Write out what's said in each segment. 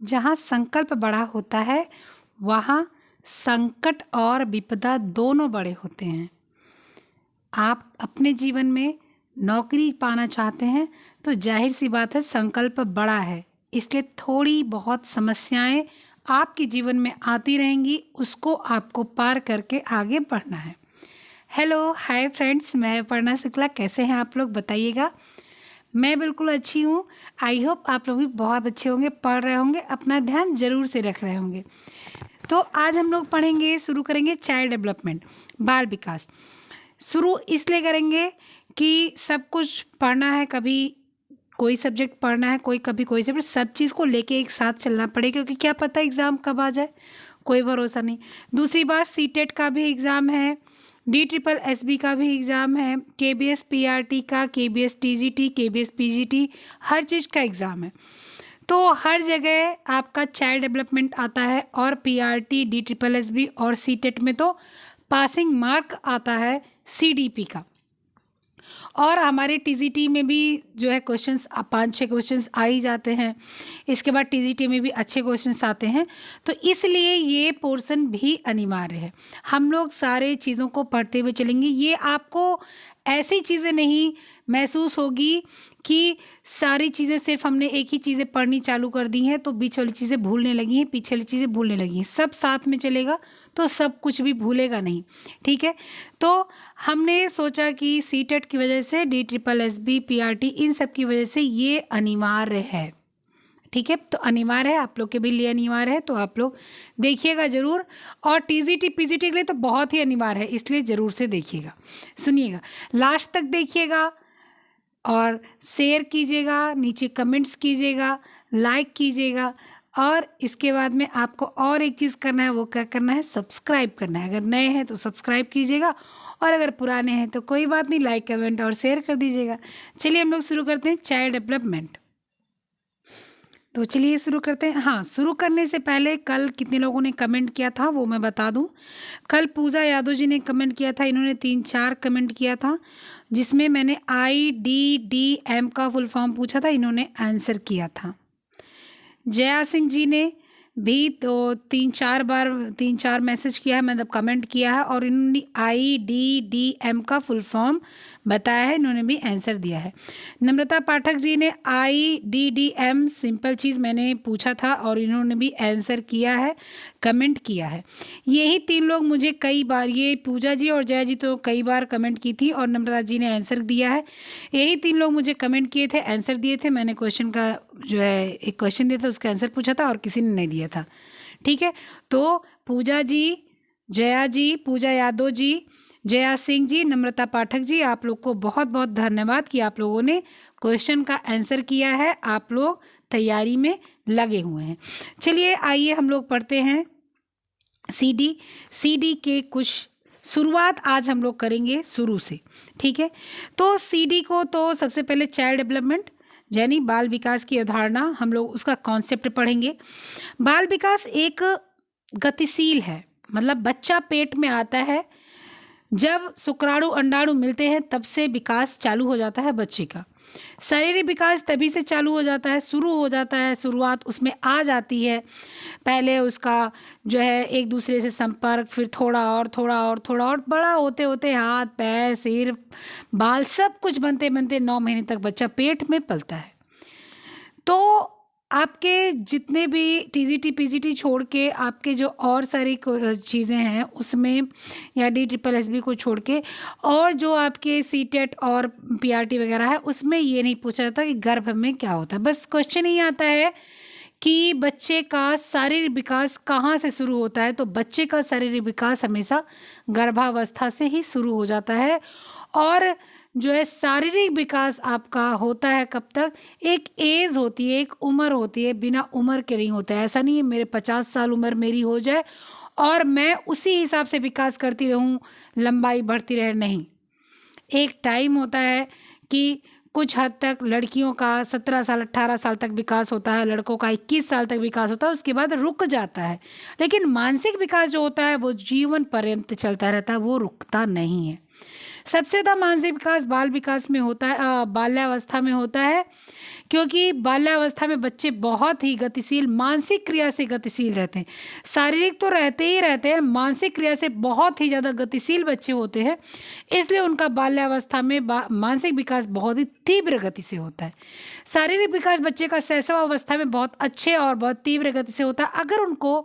जहाँ संकल्प बड़ा होता है वहाँ संकट और विपदा दोनों बड़े होते हैं। आप अपने जीवन में नौकरी पाना चाहते हैं तो जाहिर सी बात है संकल्प बड़ा है, इसलिए थोड़ी बहुत समस्याएं आपके जीवन में आती रहेंगी, उसको आपको पार करके आगे बढ़ना है। हेलो हाय फ्रेंड्स, मैं अपर्णा शुक्ला। कैसे हैं आप लोग बताइएगा। मैं बिल्कुल अच्छी हूँ। आई होप आप लोग भी बहुत अच्छे होंगे, पढ़ रहे होंगे, अपना ध्यान जरूर से रख रहे होंगे। तो आज हम लोग पढ़ेंगे, शुरू करेंगे चाइल्ड डेवलपमेंट, बाल विकास। शुरू इसलिए करेंगे कि सब कुछ पढ़ना है, कभी कोई सब्जेक्ट पढ़ना है, कोई कभी कोई सब्जेक्ट, सब चीज़ को लेके एक साथ चलना पड़ेगा, क्योंकि क्या पता एग्ज़ाम कब आ जाए, कोई भरोसा नहीं। दूसरी बात, सीटेट का भी एग्ज़ाम है, DSSB का भी एग्ज़ाम है, KBS PRT का, KBS TGT, KBS PGT, हर चीज़ का एग्ज़ाम है। तो हर जगह आपका चाइल्ड डेवलपमेंट आता है, और PRT, DSSB और सीटेट में तो पासिंग मार्क आता है CDP का। और हमारे TGT में भी जो है क्वेश्चंस 5-6 क्वेश्चंस आ ही जाते हैं। इसके बाद TGT में भी अच्छे क्वेश्चंस आते हैं, तो इसलिए ये पोर्शन भी अनिवार्य है। हम लोग सारे चीज़ों को पढ़ते हुए चलेंगे। ये आपको ऐसी चीज़ें नहीं महसूस होगी कि सारी चीज़ें सिर्फ हमने एक ही चीज़ें पढ़नी चालू कर दी हैं तो बीच वाली चीज़ें भूलने लगी हैं, पीछे वाली चीज़ें भूलने लगी हैं। सब साथ में चलेगा तो सब कुछ भी भूलेगा नहीं, ठीक है। तो हमने सोचा कि सीटेट की वजह से, DSSB, PRT, इन सब की वजह से ये अनिवार्य है, ठीक है। तो अनिवार्य है, आप लोग के भी लिए अनिवार्य है, तो आप लोग देखिएगा ज़रूर। और TGT PGT के लिए तो बहुत ही अनिवार्य है, इसलिए ज़रूर से देखिएगा, सुनिएगा, लास्ट तक देखिएगा और शेयर कीजिएगा, नीचे कमेंट्स कीजिएगा, लाइक कीजिएगा। और इसके बाद में आपको और एक चीज़ करना है, वो क्या करना है, सब्सक्राइब करना है। अगर नए हैं तो सब्सक्राइब कीजिएगा, और अगर पुराने हैं तो कोई बात नहीं, लाइक कमेंट और शेयर कर दीजिएगा। चलिए हम लोग शुरू करते हैं चाइल्ड डेवलपमेंट। तो चलिए शुरू करते हैं। हाँ, शुरू करने से पहले कल कितने लोगों ने कमेंट किया था वो मैं बता दूं। कल पूजा यादव जी ने कमेंट किया था, इन्होंने 3-4 कमेंट किया था, जिसमें मैंने IDDM का फुल फॉर्म पूछा था, इन्होंने आंसर किया था। जया सिंह जी ने भी तो 3-4 मैसेज किया है, मतलब कमेंट किया है, और इन्होंने IDDM का फुल फॉर्म बताया है, इन्होंने भी आंसर दिया है। नम्रता पाठक जी ने IDDM सिंपल चीज़ मैंने पूछा था और इन्होंने भी आंसर किया है, कमेंट किया है। यही 3 लोग मुझे कई बार, ये पूजा जी और जया जी तो कई बार कमेंट की थी, और नम्रता जी ने आंसर दिया है। यही 3 लोग मुझे कमेंट किए थे, आंसर दिए थे। मैंने क्वेश्चन का जो है एक क्वेश्चन दिया था, उसका आंसर पूछा था और किसी ने नहीं दिया था, ठीक है। तो पूजा जी, जया जी, पूजा यादव जी, जया सिंह जी, नम्रता पाठक जी, आप लोग को बहुत बहुत धन्यवाद कि आप लोगों ने क्वेश्चन का आंसर किया है, आप लोग तैयारी में लगे हुए हैं। चलिए आइए हम लोग पढ़ते हैं CD के कुछ शुरुआत आज हम लोग करेंगे शुरू से, ठीक है। तो CD को तो सबसे पहले चाइल्ड डेवलपमेंट यानी बाल विकास की अवधारणा, हम लोग उसका कॉन्सेप्ट पढ़ेंगे। बाल विकास एक गतिशील है, मतलब बच्चा पेट में आता है, जब शुक्राणु अंडाणु मिलते हैं तब से विकास चालू हो जाता है बच्चे का। शारीरिक विकास तभी से चालू हो जाता है, शुरू हो जाता है, शुरुआत उसमें आ जाती है। पहले उसका जो है एक दूसरे से संपर्क, फिर थोड़ा और थोड़ा और थोड़ा और, बड़ा होते होते हाथ पैर सिर बाल सब कुछ बनते बनते 9 महीने तक बच्चा पेट में पलता है। तो आपके जितने भी TGT PGT छोड़ के आपके जो और सारी चीज़ें हैं उसमें, या DSSB को छोड़ के, और जो आपके सीटेट और PRT वगैरह है उसमें ये नहीं पूछा जाता कि गर्भ में क्या होता है। बस क्वेश्चन ही आता है कि बच्चे का शारीरिक विकास कहाँ से शुरू होता है। तो बच्चे का शारीरिक विकास हमेशा गर्भावस्था से ही शुरू हो जाता है। और जो है शारीरिक विकास आपका होता है कब तक, एक एज होती है, एक उम्र होती है, बिना उम्र के नहीं होता है। ऐसा नहीं है मेरे 50 साल उम्र मेरी हो जाए और मैं उसी हिसाब से विकास करती रहूं, लंबाई बढ़ती रहे, नहीं। एक टाइम होता है कि कुछ हद तक लड़कियों का 17 साल 18 साल तक विकास होता है, लड़कों का 21 साल तक विकास होता है, उसके बाद रुक जाता है। लेकिन मानसिक विकास जो होता है वो जीवन पर्यंत चलता रहता है, वो रुकता नहीं है। सबसे ज़्यादा मानसिक विकास बाल विकास में होता है, बाल्यावस्था में होता है, क्योंकि बाल्यावस्था में बच्चे बहुत ही गतिशील, मानसिक क्रिया से गतिशील रहते हैं। शारीरिक तो रहते ही रहते हैं, मानसिक क्रिया से बहुत ही ज़्यादा गतिशील बच्चे होते हैं, इसलिए उनका बाल्यावस्था में मानसिक विकास बहुत ही तीव्र गति से होता है। शारीरिक विकास बच्चे का शैशवावस्था में बहुत अच्छे और बहुत तीव्र गति से होता है, अगर उनको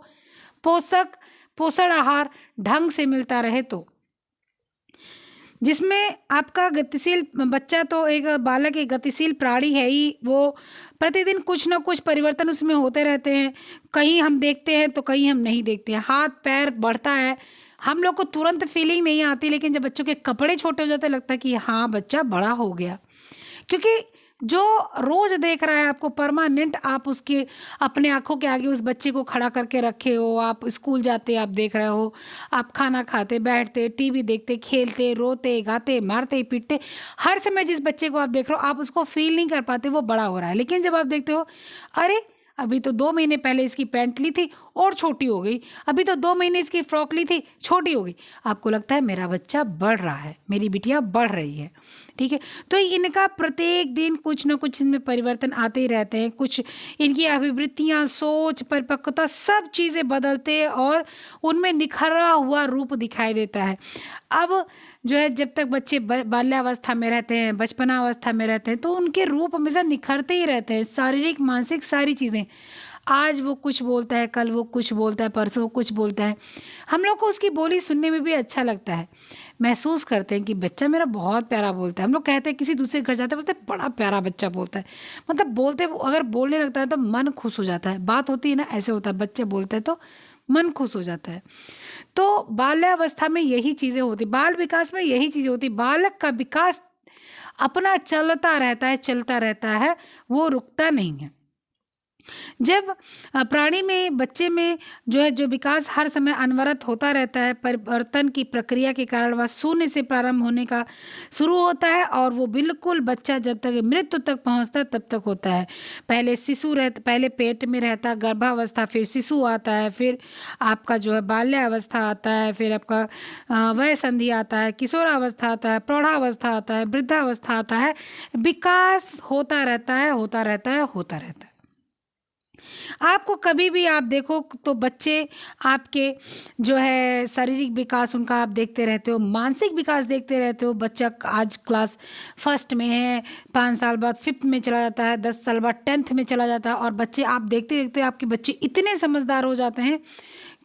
पोषण आहार ढंग से मिलता रहे तो। जिसमें आपका गतिशील बच्चा तो एक बालक एक गतिशील प्राणी है ही, वो प्रतिदिन कुछ ना कुछ परिवर्तन उसमें होते रहते हैं, कहीं हम देखते हैं तो कहीं हम नहीं देखते हैं, हाथ पैर बढ़ता है, हम लोग को तुरंत फीलिंग नहीं आती, लेकिन जब बच्चों के कपड़े छोटे हो जाते हैं लगता है कि हाँ बच्चा बड़ा हो गया, क्योंकि जो रोज देख रहा है आपको परमानेंट, आप उसके अपने आंखों के आगे उस बच्चे को खड़ा करके रखे हो, आप स्कूल जाते आप देख रहे हो, आप खाना खाते बैठते टीवी देखते खेलते रोते गाते मारते पीटते, हर समय जिस बच्चे को आप देख रहे हो आप उसको फील नहीं कर पाते वो बड़ा हो रहा है। लेकिन जब आप देखते हो अरे अभी तो 2 महीने पहले इसकी पैंट ली थी और छोटी हो गई, अभी तो 2 महीने इसकी फ्रॉक ली थी छोटी हो गई, आपको लगता है मेरा बच्चा बढ़ रहा है, मेरी बिटिया बढ़ रही है। ठीक है, तो इनका प्रत्येक दिन कुछ ना कुछ इनमें परिवर्तन आते ही रहते हैं, कुछ इनकी अभिवृत्तियाँ सोच परिपक्वता सब चीज़ें बदलते हैं और उनमें निखरा हुआ रूप दिखाई देता है। अब जो है जब तक बच्चे बाल्यावस्था में रहते हैं, बचपनावस्था में रहते हैं, तो उनके रूप हमेशा निखरते ही रहते हैं, शारीरिक मानसिक सारी चीज़ें। आज वो कुछ बोलता है, कल वो कुछ बोलता है, परसों वो कुछ बोलता है, हम लोग को उसकी बोली सुनने में भी अच्छा लगता है, महसूस करते हैं कि बच्चा मेरा बहुत प्यारा बोलता है। हम लोग कहते हैं किसी दूसरे घर जाते हैं बोलते हैं बड़ा प्यारा बच्चा बोलता है, मतलब बोलते अगर बोलने लगता है तो मन खुश हो जाता है, बात होती है ना ऐसे होता है, बच्चे बोलते हैं तो मन खुश हो जाता है। तो बाल्यावस्था में यही चीज़ें होती, बाल विकास में यही चीज़ें होती, बालक का विकास अपना चलता रहता है, वो रुकता नहीं है। जब प्राणी में बच्चे में जो विकास हर समय अनवरत होता रहता है, परिवर्तन की प्रक्रिया के कारण वह शून्य से प्रारंभ होने का शुरू होता है और वो बिल्कुल बच्चा जब तक मृत्यु तक पहुंचता है तब तक होता है। पहले पेट में रहता है, गर्भावस्था, फिर शिशु आता है, फिर आपका जो है बाल्यावस्था आता है, फिर आपका वय संधि आता है, किशोरावस्था आता है, प्रौढ़ावस्था आता है, वृद्धावस्था आता है, विकास होता रहता है, होता रहता है, होता रहता है। आपको कभी भी आप देखो तो बच्चे आपके जो है शारीरिक विकास उनका आप देखते रहते हो, मानसिक विकास देखते रहते हो। बच्चा आज क्लास फर्स्ट में है, 5 साल बाद 5th में चला जाता है, 10 साल बाद 10th में चला जाता है, और बच्चे आप देखते देखते आपके बच्चे इतने समझदार हो जाते हैं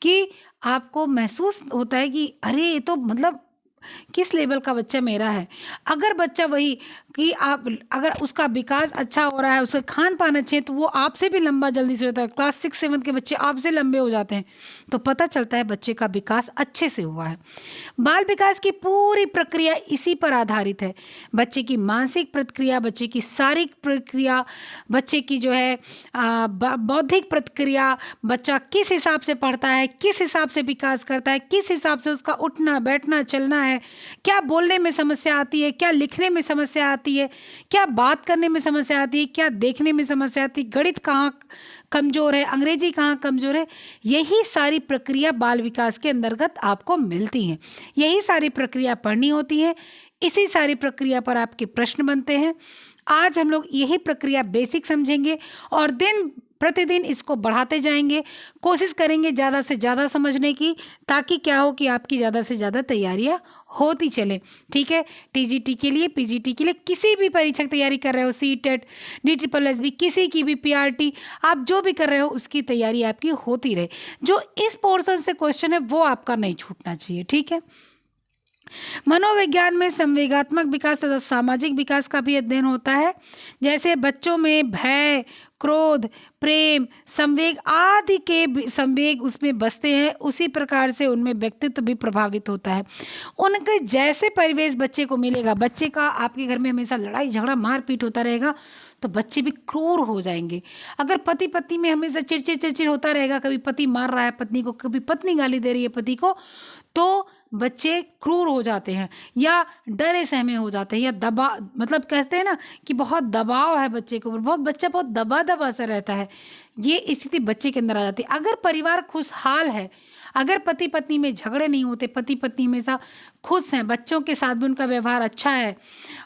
कि आपको महसूस होता है कि अरे ये तो मतलब किस लेवल का बच्चा मेरा है। अगर बच्चा वही कि आप अगर उसका विकास अच्छा हो रहा है, उसका खान पान अच्छे है, तो वो आपसे भी लंबा जल्दी से होता है। क्लास 6-7 के बच्चे आपसे लंबे हो जाते हैं, तो पता चलता है बच्चे का विकास अच्छे से हुआ है। बाल विकास की पूरी प्रक्रिया इसी पर आधारित है। बच्चे की मानसिक प्रक्रिया, बच्चे की शारीरिक प्रक्रिया, बच्चे की जो है बौद्धिक प्रक्रिया, बच्चा किस हिसाब से पढ़ता है, किस हिसाब से विकास करता है, किस हिसाब से उसका उठना बैठना चलना है, क्या बोलने में समस्या आती है, क्या लिखने में समस्या आती है, क्या बात करने में समस्या आती है, क्या देखने में समस्या आती है, गणित कहाँ कमज़ोर है, अंग्रेजी कहाँ कमज़ोर है, यही सारी प्रक्रिया बाल विकास के अंतर्गत आपको मिलती हैं। यही सारी प्रक्रिया पढ़नी होती है, इसी सारी प्रक्रिया पर आपके प्रश्न बनते हैं। आज हम लोग यही प्रक्रिया बेसिक समझेंगे और दिन प्रतिदिन इसको बढ़ाते जाएंगे, कोशिश करेंगे ज़्यादा से ज़्यादा समझने की, ताकि क्या हो कि आपकी ज़्यादा से ज़्यादा तैयारियाँ होती चले। ठीक है, टीजीटी के लिए, पीजीटी के लिए, किसी भी परीक्षा की तैयारी कर रहे हो, सीटेट, DSSB, किसी की भी PRT, आप जो भी कर रहे हो उसकी तैयारी आपकी होती रहे। जो इस पोर्शन से क्वेश्चन है वो आपका नहीं छूटना चाहिए। ठीक है, मनोविज्ञान में संवेगात्मक विकास तथा सामाजिक विकास का भी अध्ययन होता है। जैसे बच्चों में भय, क्रोध, प्रेम, संवेग आदि के संवेग उसमें बसते हैं, उसी प्रकार से उनमें व्यक्तित्व भी प्रभावित होता है। उनके जैसे परिवेश बच्चे को मिलेगा, बच्चे का आपके घर में हमेशा लड़ाई झगड़ा मारपीट होता रहेगा तो बच्चे भी क्रूर हो जाएंगे। अगर पति पत्नी में हमेशा चिड़चिड़ होता रहेगा, कभी पति मार रहा है पत्नी को, कभी पत्नी गाली दे रही है पति को, तो बच्चे क्रूर हो जाते हैं या डरे सहमे हो जाते हैं, या दबा मतलब कहते हैं ना कि बहुत दबाव है बच्चे के ऊपर, बच्चा बहुत दबा सा रहता है, ये स्थिति बच्चे के अंदर आ जाती है। अगर परिवार खुशहाल है, अगर पति पत्नी में झगड़े नहीं होते, पति पत्नी हमेशा खुश हैं, बच्चों के साथ भी उनका व्यवहार अच्छा है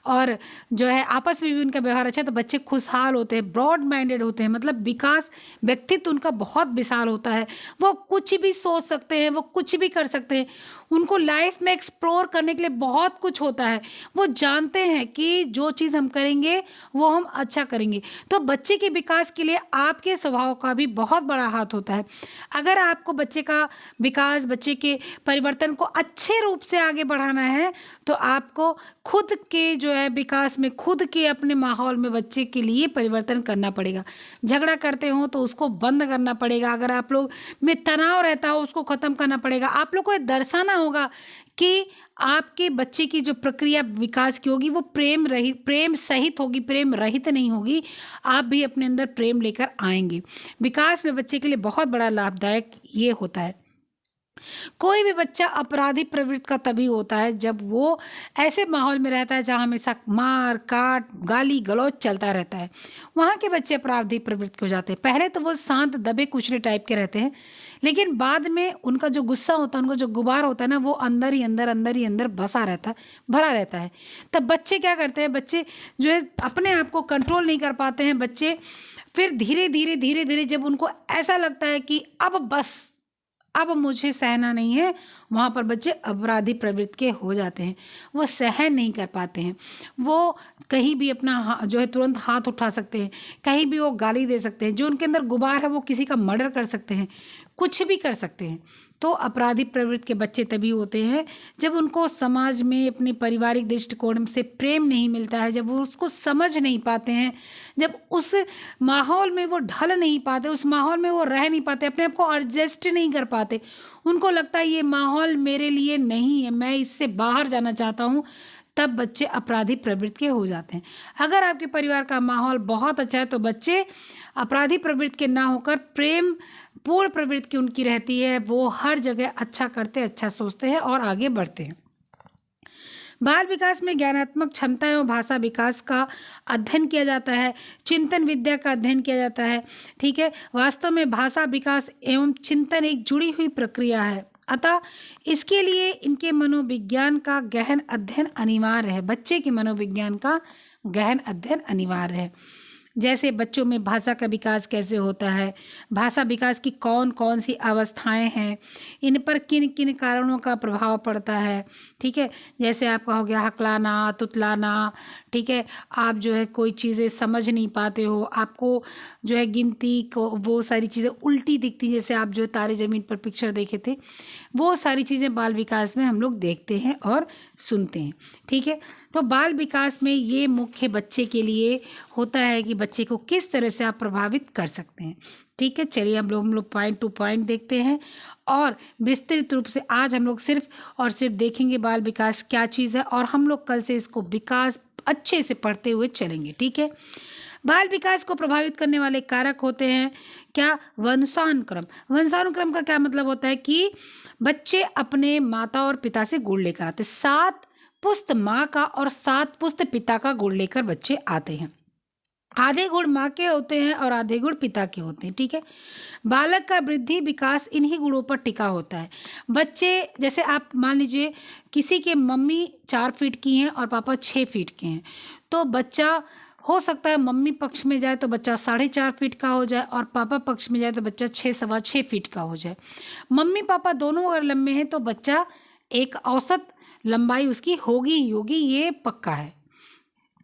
और जो है आपस में भी उनका व्यवहार अच्छा है, तो बच्चे खुशहाल होते हैं, ब्रॉड माइंडेड होते हैं, मतलब विकास व्यक्तित्व उनका बहुत विशाल होता है। वो कुछ भी सोच सकते हैं, वो कुछ भी कर सकते हैं, उनको लाइफ में एक्सप्लोर करने के लिए बहुत कुछ होता है। वो जानते हैं कि जो चीज़ हम करेंगे वो हम अच्छा करेंगे। तो बच्चे के विकास के लिए आपके स्वभाव का भी बहुत बड़ा हाथ होता है। अगर आपको बच्चे का विकास, बच्चे के परिवर्तन को अच्छे रूप से आगे बढ़ाना है, तो आपको खुद के जो है विकास में, खुद के अपने माहौल में बच्चे के लिए परिवर्तन करना पड़ेगा। झगड़ा करते हो तो उसको बंद करना पड़ेगा। अगर आप लोग में तनाव रहता हो उसको ख़त्म करना पड़ेगा। आप लोग को ये दर्शाना होगा कि आपके बच्चे की जो प्रक्रिया विकास की होगी वो प्रेम रहित, प्रेम सहित होगी, प्रेम रहित नहीं होगी। आप भी अपने अंदर प्रेम लेकर आएंगे। विकास में बच्चे के लिए बहुत बड़ा लाभदायक ये होता है। कोई भी बच्चा अपराधी प्रवृत्ति का तभी होता है जब वो ऐसे माहौल में रहता है जहाँ हमेशा मार काट, गाली गलौज चलता रहता है। वहाँ के बच्चे अपराधी प्रवृत्ति के हो जाते हैं। पहले तो वो शांत दबे कुचले टाइप के रहते हैं, लेकिन बाद में उनका जो गुस्सा होता है, उनका जो गुबार होता है ना, वो अंदर ही अंदर, अंदर ही अंदर बसा रहता है, भरा रहता है। तब बच्चे क्या करते हैं, बच्चे जो है अपने आप को कंट्रोल नहीं कर पाते हैं। बच्चे फिर धीरे धीरे धीरे धीरे जब उनको ऐसा लगता है कि अब बस, अब मुझे सहना नहीं है, वहाँ पर बच्चे अपराधी प्रवृत्ति के हो जाते हैं। वो सहन नहीं कर पाते हैं। वो कहीं भी अपना जो है तुरंत हाथ उठा सकते हैं, कहीं भी वो गाली दे सकते हैं। जो उनके अंदर गुबार है वो किसी का मर्डर कर सकते हैं, कुछ भी कर सकते हैं। तो अपराधी प्रवृत्ति के बच्चे तभी होते हैं जब उनको समाज में, अपने पारिवारिक दृष्टिकोण से प्रेम नहीं मिलता है, जब वो उसको समझ नहीं पाते हैं, जब उस माहौल में वो ढल नहीं पाते, उस माहौल में वो रह नहीं पाते, अपने आप को एडजस्ट नहीं कर पाते। उनको लगता है ये माहौल मेरे लिए नहीं है, मैं इससे बाहर जाना चाहता हूँ। तब बच्चे अपराधी प्रवृत्ति के हो जाते हैं। अगर आपके परिवार का माहौल बहुत अच्छा है तो बच्चे अपराधी प्रवृत्ति के ना होकर प्रेम पूर्ण प्रवृत्ति की उनकी रहती है। वो हर जगह अच्छा करते, अच्छा सोचते हैं और आगे बढ़ते हैं। बाल विकास में ज्ञानात्मक क्षमता एवं भाषा विकास का अध्ययन किया जाता है, चिंतन विद्या का अध्ययन किया जाता है। ठीक है, वास्तव में भाषा विकास एवं चिंतन एक जुड़ी हुई प्रक्रिया है। अतः इसके लिए इनके मनोविज्ञान का गहन अध्ययन अनिवार्य है। बच्चे के मनोविज्ञान का गहन अध्ययन अनिवार्य है। जैसे बच्चों में भाषा का विकास कैसे होता है, भाषा विकास की कौन कौन सी अवस्थाएं हैं, इन पर किन किन कारणों का प्रभाव पड़ता है। ठीक है, जैसे आपका हो गया हकलाना, तुतलाना। ठीक है, आप जो है कोई चीज़ें समझ नहीं पाते हो, आपको जो है गिनती को वो सारी चीज़ें उल्टी दिखती, जैसे आप जो तारे ज़मीन पर पिक्चर देखे थे, वो सारी चीज़ें बाल विकास में हम लोग देखते हैं और सुनते हैं। ठीक है, तो बाल विकास में ये मुख्य बच्चे के लिए होता है कि बच्चे को किस तरह से आप प्रभावित कर सकते हैं। ठीक है, चलिए हम लोग पॉइंट टू पॉइंट देखते हैं और विस्तृत रूप से आज हम लोग सिर्फ और सिर्फ देखेंगे बाल विकास क्या चीज़ है, और हम लोग कल से इसको विकास अच्छे से पढ़ते हुए चलेंगे। ठीक है, बाल विकास को प्रभावित करने वाले कारक होते हैं क्या, वंशानुक्रम। वंशानुक्रम का क्या मतलब होता है कि बच्चे अपने माता और पिता से गुण लेकर आते हैं। 7 पुस्त माँ का और 7 पुस्त पिता का गुण लेकर बच्चे आते हैं। आधे गुण माँ के होते हैं और आधे गुण पिता के होते हैं। ठीक है, बालक का वृद्धि विकास इन्हीं गुणों पर टिका होता है। बच्चे जैसे आप मान लीजिए किसी के मम्मी 4 फीट की हैं और पापा 6 फीट के हैं, तो बच्चा हो सकता है मम्मी पक्ष में जाए तो बच्चा 4.5 फीट का हो जाए और पापा पक्ष में जाए तो बच्चा 6 सवा 6 फीट का हो जाए। मम्मी पापा दोनों अगर लंबे हैं तो बच्चा एक औसत लंबाई उसकी होगी ही होगी, ये पक्का है।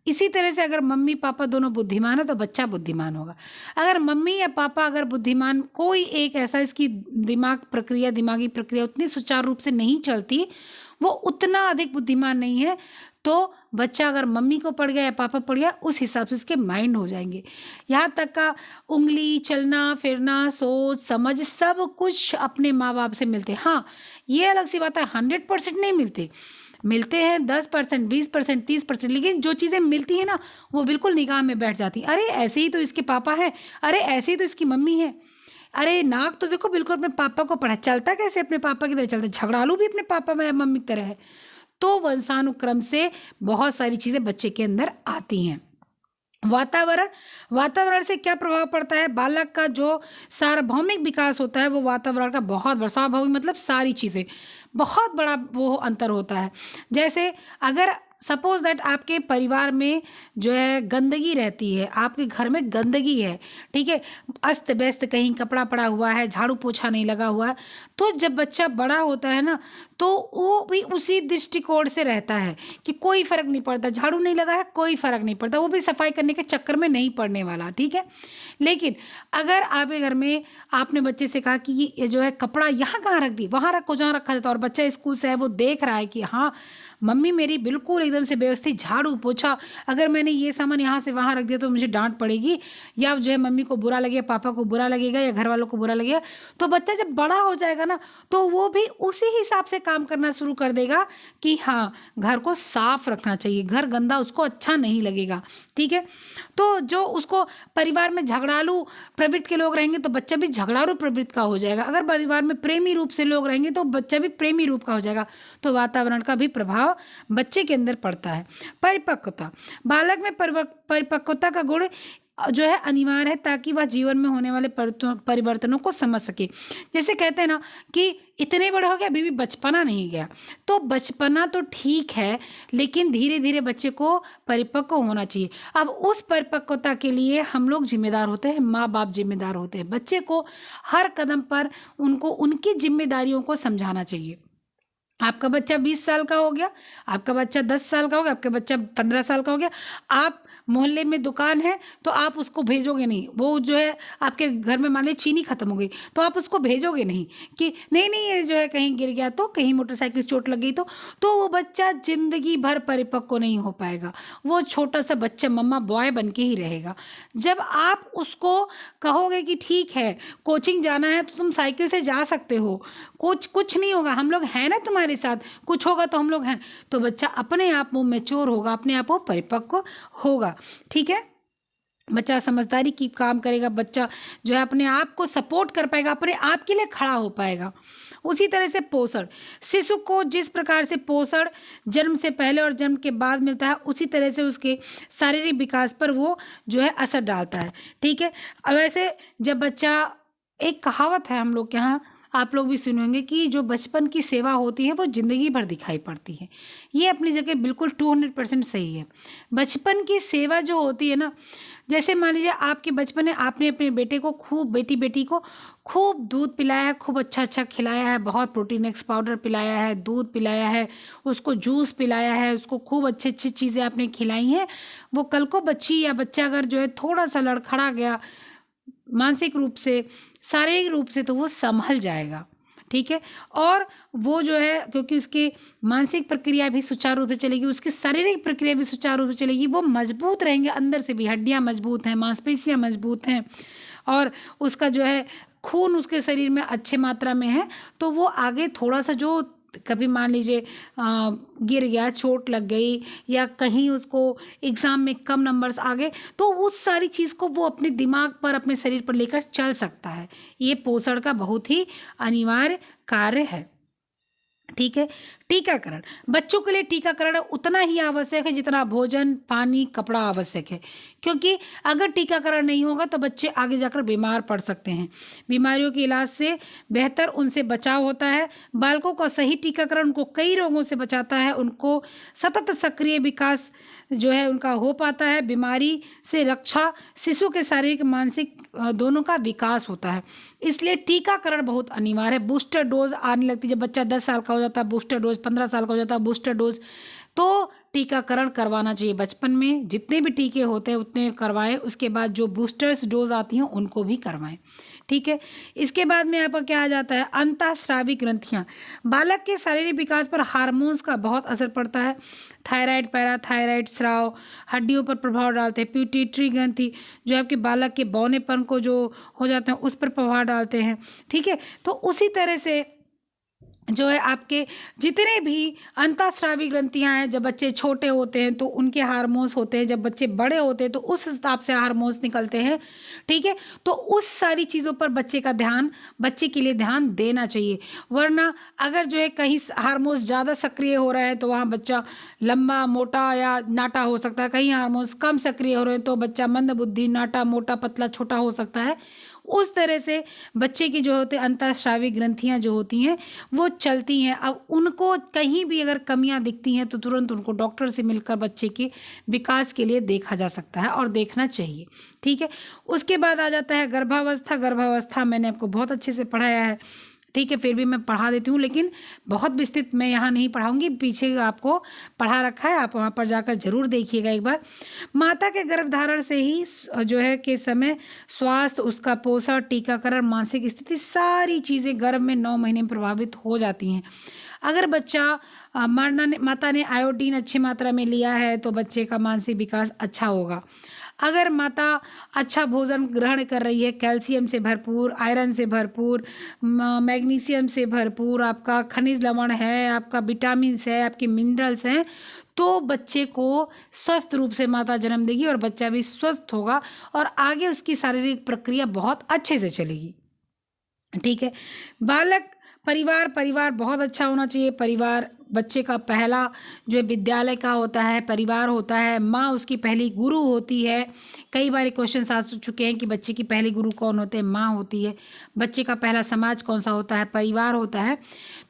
इसी तरह से अगर मम्मी पापा दोनों बुद्धिमान है तो बच्चा बुद्धिमान होगा। अगर मम्मी या पापा अगर बुद्धिमान, कोई एक ऐसा इसकी दिमागी प्रक्रिया उतनी सुचारू रूप से नहीं चलती, वो उतना अधिक बुद्धिमान नहीं है, तो बच्चा अगर मम्मी को पड़ गया या पापा पड़ गया उस हिसाब से उसके माइंड हो जाएंगे। यहाँ तक का उंगली, चलना फिरना, सोच समझ सब कुछ अपने माँ बाप से मिलते हैं। हाँ, ये अलग सी बात है, 100% नहीं मिलते हैं 10%, 20%, 30%, लेकिन जो चीज़ें मिलती हैं ना वो बिल्कुल निगाह में बैठ जाती। अरे ऐसे ही तो इसके पापा हैं, अरे ऐसे ही तो इसकी मम्मी है, अरे नाक तो देखो बिल्कुल अपने पापा को पढ़ा, चलता कैसे अपने पापा की तरह चलता, झगड़ालू भी अपने पापा में मम्मी की तरह है। तो वंशानुक्रम से बहुत सारी चीज़ें बच्चे के अंदर आती हैं। वातावरण, वातावरण से क्या प्रभाव पड़ता है? बालक का जो सार्वभौमिक विकास होता है वो वातावरण का बहुत बड़ा, सार्वभौमिक मतलब सारी चीज़ें, बहुत बड़ा वो अंतर होता है। जैसे अगर सपोज दैट आपके परिवार में जो है गंदगी रहती है, आपके घर में गंदगी है, ठीक है, अस्त व्यस्त कहीं कपड़ा पड़ा हुआ है, झाड़ू पोछा नहीं लगा हुआ है, तो जब बच्चा बड़ा होता है ना, तो वो भी उसी दृष्टिकोण से रहता है कि कोई फर्क नहीं पड़ता, झाड़ू नहीं लगा है कोई फर्क नहीं पड़ता, वो भी सफाई करने के चक्कर में नहीं पड़ने वाला, ठीक है। लेकिन अगर आपके घर में आपने बच्चे से कहा कि ये जो है कपड़ा यहाँ कहाँ रख दी, वहाँ रखो जहाँ रखा जाता, और बच्चा स्कूल से है वो देख रहा है कि हाँ मम्मी मेरी बिल्कुल एकदम से व्यवस्थित झाड़ू पोछा, अगर मैंने ये सामान यहाँ से वहाँ रख दिया तो मुझे डांट पड़ेगी, या जो है मम्मी को बुरा लगेगा, पापा को बुरा लगेगा, या घर वालों को बुरा लगेगा। तो बच्चा जब बड़ा हो जाएगा ना, तो वो भी उसी हिसाब से काम करना शुरू कर देगा कि हाँ घर को साफ रखना चाहिए, घर गंदा उसको अच्छा नहीं लगेगा, ठीक है। तो जो उसको परिवार में झगड़ालू प्रवृत्ति के लोग रहेंगे तो बच्चा भी झगड़ालू प्रवृत्ति का हो जाएगा, अगर परिवार में प्रेमी रूप से लोग रहेंगे तो बच्चा भी प्रेमी रूप का हो जाएगा। तो वातावरण का भी प्रभाव बच्चे के अंदर पड़ता है। परिपक्वता, बालक में परिपक्वता का गुण जो है अनिवार्य है ताकि वह जीवन में होने वाले परिवर्तनों को समझ सके। जैसे कहते हैं ना कि इतने बड़े हो गए अभी भी बचपना नहीं गया, तो बचपना तो ठीक है लेकिन धीरे धीरे बच्चे को परिपक्व होना चाहिए। अब उस परिपक्वता के लिए हम लोग जिम्मेदार होते हैं, माँ बाप जिम्मेदार होते हैं। बच्चे को हर कदम पर उनको उनकी जिम्मेदारियों को समझाना चाहिए। आपका बच्चा 20 साल का हो गया, आपका बच्चा 10 साल का हो गया, आपका बच्चा 15 साल का हो गया, आप मोहल्ले में दुकान है तो आप उसको भेजोगे नहीं, वो जो है आपके घर में मान लीजिए चीनी खत्म हो गई तो आप उसको भेजोगे नहीं कि नहीं नहीं ये जो है कहीं गिर गया तो, कहीं मोटरसाइकिल से चोट लग गई तो वो बच्चा जिंदगी भर परिपक्व नहीं हो पाएगा, वो छोटा सा बच्चा मम्मा बॉय बन के ही रहेगा। जब आप उसको कहोगे कि ठीक है कोचिंग जाना है तो तुम साइकिल से जा सकते हो, कुछ नहीं होगा, हम लोग हैं ना तुम्हारे साथ, कुछ होगा तो हम लोग हैं, तो बच्चा अपने आप वो मैच्योर होगा, अपने आप वो परिपक्व होगा, ठीक है। बच्चा समझदारी की काम करेगा, बच्चा जो है अपने आप को सपोर्ट कर पाएगा, अपने आप के लिए खड़ा हो पाएगा। उसी तरह से पोषण, शिशु को जिस प्रकार से पोषण जन्म से पहले और जन्म के बाद मिलता है उसी तरह से उसके शारीरिक विकास पर वो जो है असर डालता है, ठीक है। अब वैसे जब बच्चा, एक कहावत है हम लोग के यहाँ, आप लोग भी सुनेंगे कि जो बचपन की सेवा होती है वो ज़िंदगी भर दिखाई पड़ती है। ये अपनी जगह बिल्कुल 200% सही है। बचपन की सेवा जो होती है ना, जैसे मान लीजिए आपके बचपन में आपने अपने बेटे को खूब, बेटी को खूब दूध पिलाया है, खूब अच्छा अच्छा खिलाया है, बहुत प्रोटीन एक्स पाउडर पिलाया है, दूध पिलाया है, उसको जूस पिलाया है, उसको खूब अच्छी अच्छी चीज़ें आपने खिलाई हैं। वो कल को बच्ची या बच्चा अगर जो है थोड़ा सा लड़खड़ा गया मानसिक रूप से, शारीरिक रूप से, तो वो संभल जाएगा, ठीक है। और वो जो है क्योंकि उसकी मानसिक प्रक्रिया भी सुचारू रूप से चलेगी, उसकी शारीरिक प्रक्रिया भी सुचारू रूप से चलेगी, वो मजबूत रहेंगे, अंदर से भी हड्डियां मजबूत हैं, मांसपेशियां मजबूत हैं, और उसका जो है खून उसके शरीर में अच्छे मात्रा में है, तो वो आगे थोड़ा सा जो कभी मान लीजिए गिर गया, चोट लग गई, या कहीं उसको एग्ज़ाम में कम नंबर्स आ गए, तो उस सारी चीज़ को वो अपने दिमाग पर, अपने शरीर पर लेकर चल सकता है। ये पोषण का बहुत ही अनिवार्य कार्य है, ठीक है। टीकाकरण, बच्चों के लिए टीकाकरण उतना ही आवश्यक है जितना भोजन, पानी, कपड़ा आवश्यक है, क्योंकि अगर टीकाकरण नहीं होगा तो बच्चे आगे जाकर बीमार पड़ सकते हैं। बीमारियों के इलाज से बेहतर उनसे बचाव होता है। बालकों का सही टीकाकरण उनको कई रोगों से बचाता है, उनको सतत सक्रिय विकास जो है उनका हो पाता है, बीमारी से रक्षा, शिशु के शारीरिक मानसिक दोनों का विकास होता है। इसलिए टीकाकरण बहुत अनिवार्य है। बूस्टर डोज आने लगती है, जब बच्चा 10 साल का हो जाता है बूस्टर डोज, 15 साल का हो जाता है बूस्टर डोज, तो टीकाकरण करवाना चाहिए। बचपन में जितने भी टीके होते हैं उतने करवाएं, उसके बाद जो बूस्टर्स डोज आती हैं उनको भी करवाएं, ठीक है। इसके बाद में आपका क्या आ जाता है, अंतःस्रावी ग्रंथियां। बालक के शारीरिक विकास पर हार्मोन्स का बहुत असर पड़ता है। थायराइड, पैराथायराइड स्राव हड्डियों पर प्रभाव डालते हैं। पिट्यूटरी ग्रंथि जो आपके बालक के बौनेपन को जो हो जाते हैं उस पर प्रभाव डालते हैं, ठीक है। तो उसी तरह से जो है आपके जितने भी अंतःस्रावी ग्रंथियां हैं, जब बच्चे छोटे होते हैं तो उनके हार्मोन्स होते हैं, जब बच्चे बड़े होते हैं तो उस हिसाब से हार्मोन्स निकलते हैं। ठीक है, तो उस सारी चीज़ों पर बच्चे के लिए ध्यान देना चाहिए। वरना अगर जो है कहीं हार्मोन्स ज़्यादा सक्रिय हो रहे हैं तो वहाँ बच्चा लंबा मोटा या नाटा हो सकता है, कहीं हार्मोन्स कम सक्रिय हो रहे हैं तो बच्चा मंदबुद्धि, नाटा, मोटा, पतला, छोटा हो सकता है। उस तरह से बच्चे की जो होते हैं अंतःस्रावी ग्रंथियां जो होती हैं वो चलती हैं। अब उनको कहीं भी अगर कमियां दिखती हैं तो तुरंत उनको डॉक्टर से मिलकर बच्चे के विकास के लिए देखा जा सकता है और देखना चाहिए। ठीक है, उसके बाद आ जाता है गर्भावस्था। गर्भावस्था मैंने आपको बहुत अच्छे से पढ़ाया है, ठीक है, फिर भी मैं पढ़ा देती हूँ, लेकिन बहुत विस्तृत मैं यहाँ नहीं पढ़ाऊँगी, पीछे आपको पढ़ा रखा है, आप वहाँ पर जाकर ज़रूर देखिएगा एक बार। माता के गर्भधारण से ही जो है के समय स्वास्थ्य, उसका पोषण, टीकाकरण, मानसिक स्थिति, सारी चीज़ें गर्भ में 9 महीने में प्रभावित हो जाती हैं। अगर बच्चा माता ने आयोडीन अच्छी मात्रा में लिया है तो बच्चे का मानसिक विकास अच्छा होगा। अगर माता अच्छा भोजन ग्रहण कर रही है, कैल्शियम से भरपूर, आयरन से भरपूर, मैग्नीशियम से भरपूर, आपका खनिज लवण है, आपका विटामिन है, आपके मिनरल्स हैं, तो बच्चे को स्वस्थ रूप से माता जन्म देगी और बच्चा भी स्वस्थ होगा और आगे उसकी शारीरिक प्रक्रिया बहुत अच्छे से चलेगी। ठीक है, बालक परिवार बहुत अच्छा होना चाहिए। परिवार बच्चे का पहला जो है विद्यालय का होता है, परिवार होता है, माँ उसकी पहली गुरु होती है। कई बार क्वेश्चन आ चुके हैं कि बच्चे की पहली गुरु कौन होते हैं, माँ होती है। बच्चे का पहला समाज कौन सा होता है, परिवार होता है।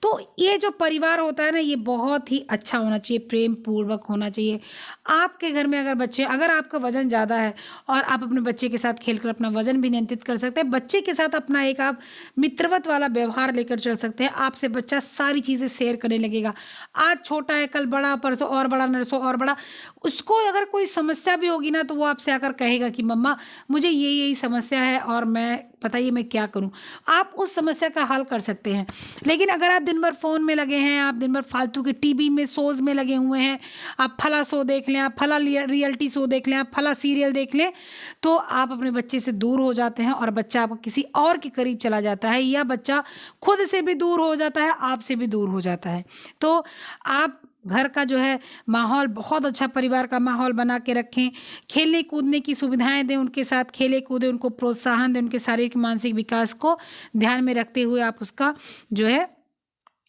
तो ये जो परिवार होता है ना, ये बहुत ही अच्छा होना चाहिए, प्रेम पूर्वक होना चाहिए। आपके घर में अगर आपका वजन ज़्यादा है और आप अपने बच्चे के साथ खेलकर अपना वजन भी नियंत्रित कर सकते हैं, बच्चे के साथ अपना एक आप मित्रवत वाला व्यवहार लेकर चल सकते हैं। आपसे बच्चा सारी चीज़ें शेयर करने लगेगा। आज छोटा है, कल बड़ा, परसों और बड़ा, नरसों और बड़ा। उसको अगर कोई समस्या भी होगी ना तो वो आपसे आकर कहेगा कि मम्मा मुझे यही समस्या है और मैं बताइए मैं क्या करूं। आप उस समस्या का हल कर सकते हैं। लेकिन अगर आप दिन भर फ़ोन में लगे हैं, आप दिन भर फालतू के टीवी में शोज़ में लगे हुए हैं, आप फला शो देख लें, आप फला रियलिटी शो देख लें, आप फला सीरियल देख लें, तो आप अपने बच्चे से दूर हो जाते हैं और बच्चा आपको किसी और के करीब चला जाता है, या बच्चा खुद से भी दूर हो जाता है, आपसे भी दूर हो जाता है। तो आप घर का जो है माहौल बहुत अच्छा, परिवार का माहौल बना के रखें। खेलने कूदने की सुविधाएं दें, उनके साथ खेले कूदें, उनको प्रोत्साहन दें, उनके शारीरिक मानसिक विकास को ध्यान में रखते हुए आप उसका जो है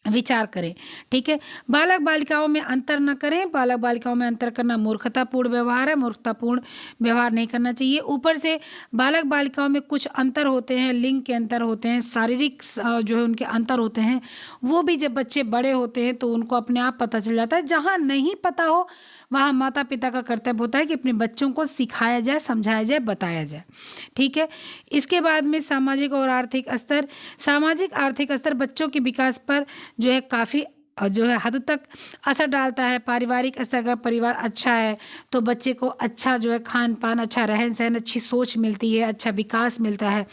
विचार करें। ठीक है, बालक बालिकाओं में अंतर न करें। बालक बालिकाओं में अंतर करना मूर्खतापूर्ण व्यवहार है, मूर्खतापूर्ण व्यवहार नहीं करना चाहिए। ऊपर से बालक बालिकाओं में कुछ अंतर होते हैं, लिंग के अंतर होते हैं, शारीरिक जो है उनके अंतर होते हैं, वो भी जब बच्चे बड़े होते हैं तो उनको अपने आप पता चल जाता है। जहाँ नहीं पता हो वहाँ माता पिता का कर्तव्य होता है कि अपने बच्चों को सिखाया जाए, समझाया जाए, बताया जाए। ठीक है, इसके बाद में सामाजिक और आर्थिक स्तर। सामाजिक आर्थिक स्तर बच्चों के विकास पर जो है काफ़ी जो है हद तक असर डालता है। पारिवारिक स्तर, अगर परिवार अच्छा है तो बच्चे को अच्छा जो है खान पान, अच्छा रहन सहन, अच्छी सोच मिलती है, अच्छा विकास मिलता है।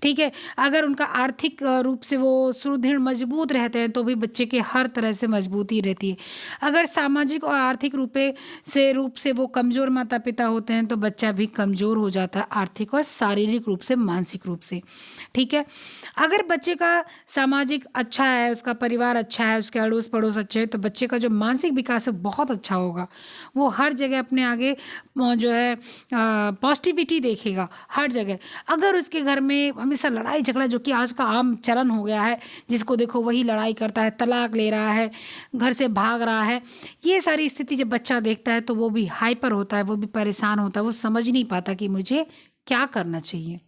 ठीक है, अगर उनका आर्थिक रूप से वो सुदृढ़ मजबूत रहते हैं तो भी बच्चे के हर तरह से मजबूती रहती है। अगर सामाजिक और आर्थिक रूप से वो कमज़ोर माता पिता होते हैं तो बच्चा भी कमज़ोर हो जाता है, आर्थिक और शारीरिक रूप से, मानसिक रूप से। ठीक है, अगर बच्चे का सामाजिक अच्छा है, उसका परिवार अच्छा है, उसके अड़ोस पड़ोस अच्छे हैं, तो बच्चे का जो मानसिक विकास है बहुत अच्छा होगा। वो हर जगह अपने आगे जो है पॉजिटिविटी देखेगा हर जगह। अगर उसके घर में हमेशा लड़ाई झगड़ा, जो कि आज का आम चलन हो गया है, जिसको देखो वही लड़ाई करता है, तलाक ले रहा है, घर से भाग रहा है, ये सारी स्थिति जब बच्चा देखता है तो वो भी हाइपर होता है, वो भी परेशान होता है, वो समझ नहीं पाता कि मुझे क्या करना चाहिए।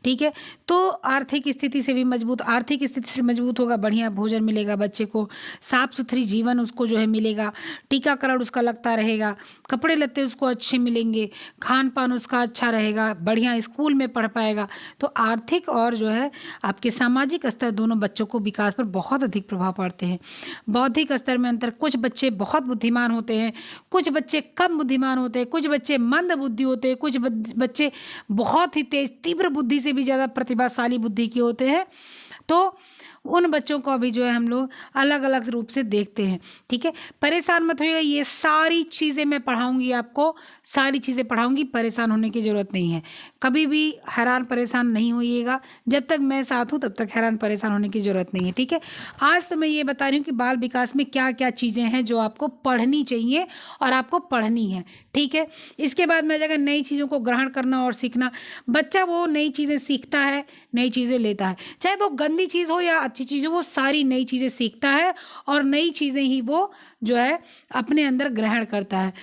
ठीक है, तो आर्थिक स्थिति से भी मजबूत, आर्थिक स्थिति से मजबूत होगा, बढ़िया भोजन मिलेगा बच्चे को, साफ सुथरी जीवन उसको जो है मिलेगा, टीकाकरण उसका लगता रहेगा, कपड़े लत्ते उसको अच्छे मिलेंगे, खान पान उसका अच्छा रहेगा, बढ़िया स्कूल में पढ़ पाएगा। तो आर्थिक और जो है आपके सामाजिक स्तर दोनों बच्चों को विकास पर बहुत अधिक प्रभाव पड़ते हैं। बौद्धिक स्तर में अंतर, कुछ बच्चे बहुत बुद्धिमान होते हैं, कुछ बच्चे कम बुद्धिमान होते हैं, कुछ बच्चे मंद बुद्धि होते हैं, कुछ बच्चे बहुत ही तेज तीव्र बुद्धि से भी ज़्यादा प्रतिभाशाली बुद्धि के होते हैं। तो उन बच्चों को अभी जो है हम लोग अलग अलग रूप से देखते हैं। ठीक है, परेशान मत होइएगा, ये सारी चीज़ें मैं पढ़ाऊँगी आपको, सारी चीज़ें पढ़ाऊँगी, परेशान होने की ज़रूरत नहीं है। कभी भी हैरान परेशान नहीं होइएगा, जब तक मैं साथ हूँ तब तक हैरान परेशान होने की ज़रूरत नहीं है। ठीक है, आज तो मैं ये बता रही हूँ कि बाल विकास में क्या क्या चीज़ें हैं जो आपको पढ़नी चाहिए और आपको पढ़नी है। ठीक है, इसके बाद मैं अगर नई चीज़ों को ग्रहण करना और सीखना, बच्चा वो नई चीज़ें सीखता है, नई चीज़ें लेता है, चाहे वो गंदी चीज़ हो या अच्छी चीज़ हो, वो सारी नई चीज़ें सीखता है और नई चीज़ें ही वो जो है अपने अंदर ग्रहण करता है।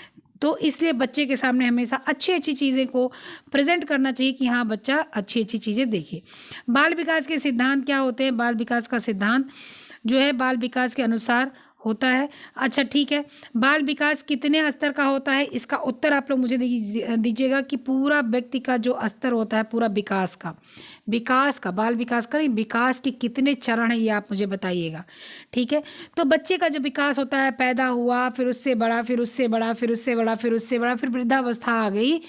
तो इसलिए बच्चे के सामने हमेशा अच्छी अच्छी चीज़ें को प्रेजेंट करना चाहिए कि हाँ बच्चा अच्छी अच्छी चीज़ें देखे। बाल विकास के सिद्धांत क्या होते हैं? बाल विकास का सिद्धांत जो है बाल विकास के अनुसार होता है। अच्छा ठीक है, बाल विकास कितने स्तर का होता है, इसका उत्तर आप लोग मुझे दीजिएगा कि पूरा व्यक्ति का जो स्तर होता है, पूरा विकास का बाल विकास का नहीं, विकास के कितने चरण हैं ये आप मुझे बताइएगा। ठीक है, तो बच्चे का जो विकास होता है, पैदा हुआ, फिर उससे बड़ा, फिर उससे बड़ा, फिर उससे बड़ा, फिर उससे बड़ा, फिर वृद्धावस्था आ गई,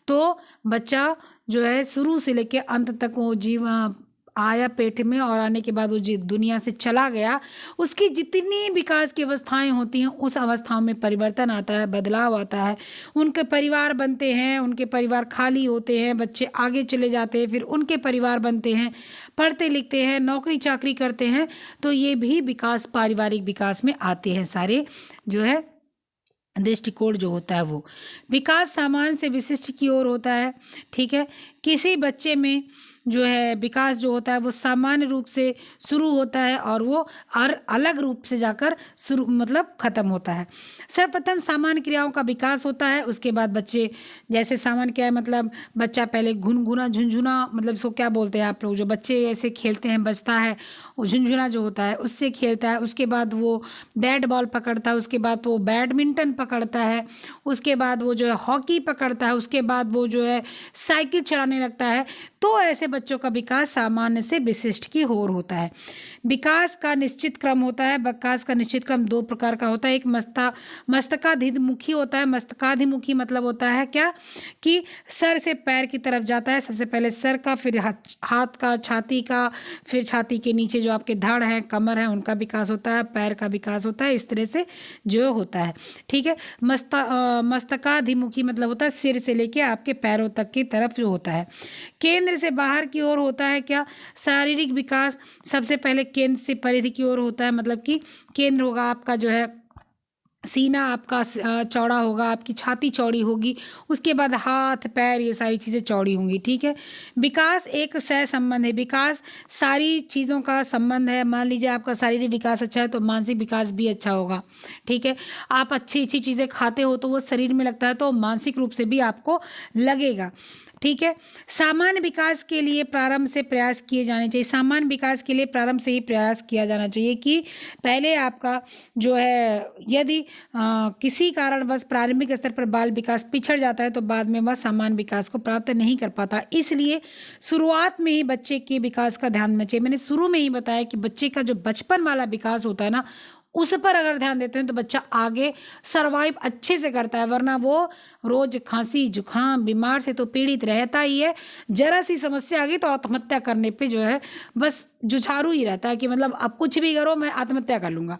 तो बच्चा जो है शुरू से लेकर अंत तक वो जीवन आया पेट में और आने के बाद वो दुनिया से चला गया, उसकी जितनी विकास की अवस्थाएं होती हैं उस अवस्थाओं में परिवर्तन आता है, बदलाव आता है, उनके परिवार बनते हैं, उनके परिवार खाली होते हैं, बच्चे आगे चले जाते हैं, फिर उनके परिवार बनते हैं, पढ़ते लिखते हैं, नौकरी चाकरी करते हैं, तो ये भी विकास पारिवारिक विकास में आते हैं सारे जो है दृष्टिकोण जो होता है वो। विकास सामान्य से विशिष्ट की ओर होता है। ठीक है, किसी बच्चे में जो है विकास जो होता है वो सामान्य रूप से शुरू होता है और वो अलग रूप से जाकर शुरू मतलब ख़त्म होता है। सर्वप्रथम सामान्य क्रियाओं का विकास होता है, उसके बाद बच्चे जैसे सामान्य क्रिया मतलब बच्चा पहले गुनगुना झुंझुना मतलब इसको क्या बोलते हैं आप लोग, जो बच्चे ऐसे खेलते हैं बजता है वो झुंझुना जो होता है उससे खेलता है, उसके बाद वो बैट बॉल पकड़ता है, उसके बाद वो बैडमिंटन पकड़ता है, उसके बाद वो जो है हॉकी पकड़ता है, उसके बाद वो जो है साइकिल चलाने लगता है। तो ऐसे बच्चों का विकास सामान्य से विशिष्ट की ओर होता है। विकास का निश्चित क्रम होता है। विकास का निश्चित क्रम दो प्रकार का होता है, एक मस्तकाधिमुखी होता है। मस्तकाधिमुखी मतलब होता है क्या कि सर से पैर की तरफ जाता है, सबसे पहले सर का, फिर हाथ का, छाती का, फिर छाती के नीचे जो आपके धड़ हैं, कमर है, उनका विकास होता है, पैर का विकास होता है, इस तरह से जो होता है। ठीक है, मस्तकाधिमुखी मतलब होता है सिर से लेके आपके पैरों तक की तरफ जो होता है। केंद्र से बाहर की ओर होता है क्या शारीरिक विकास, सबसे पहले केंद्र से परिधि की ओर होता है, मतलब कि केंद्र होगा आपका जो है सीना आपका चौड़ा होगा, आपकी छाती चौड़ी होगी, उसके बाद हाथ पैर ये सारी चीज़ें चौड़ी होंगी। ठीक है, विकास एक सह संबंध है, विकास सारी चीज़ों का संबंध है। मान लीजिए आपका शारीरिक विकास अच्छा है तो मानसिक विकास भी अच्छा होगा। ठीक है, आप अच्छी अच्छी चीज़ें खाते हो तो वो शरीर में लगता है तो मानसिक रूप से भी आपको लगेगा। ठीक है, सामान्य विकास के लिए प्रारंभ से प्रयास किए जाने चाहिए। सामान्य विकास के लिए प्रारंभ से ही प्रयास किया जाना चाहिए कि पहले आपका जो है यदि किसी कारणवश प्रारंभिक स्तर पर बाल विकास पिछड़ जाता है तो बाद में वह सामान्य विकास को प्राप्त नहीं कर पाता। इसलिए शुरुआत में ही बच्चे के विकास का ध्यान देना चाहिए। मैंने शुरू में ही बताया कि बच्चे का जो बचपन वाला विकास होता है ना, उस पर अगर ध्यान देते हैं तो बच्चा आगे सरवाइव अच्छे से करता है, वरना वो रोज खांसी जुकाम बीमार से तो पीड़ित रहता ही है। जरा सी समस्या आ गई तो आत्महत्या करने पे जो है बस जुझारू ही रहता है कि मतलब अब कुछ भी करो मैं आत्महत्या कर लूँगा,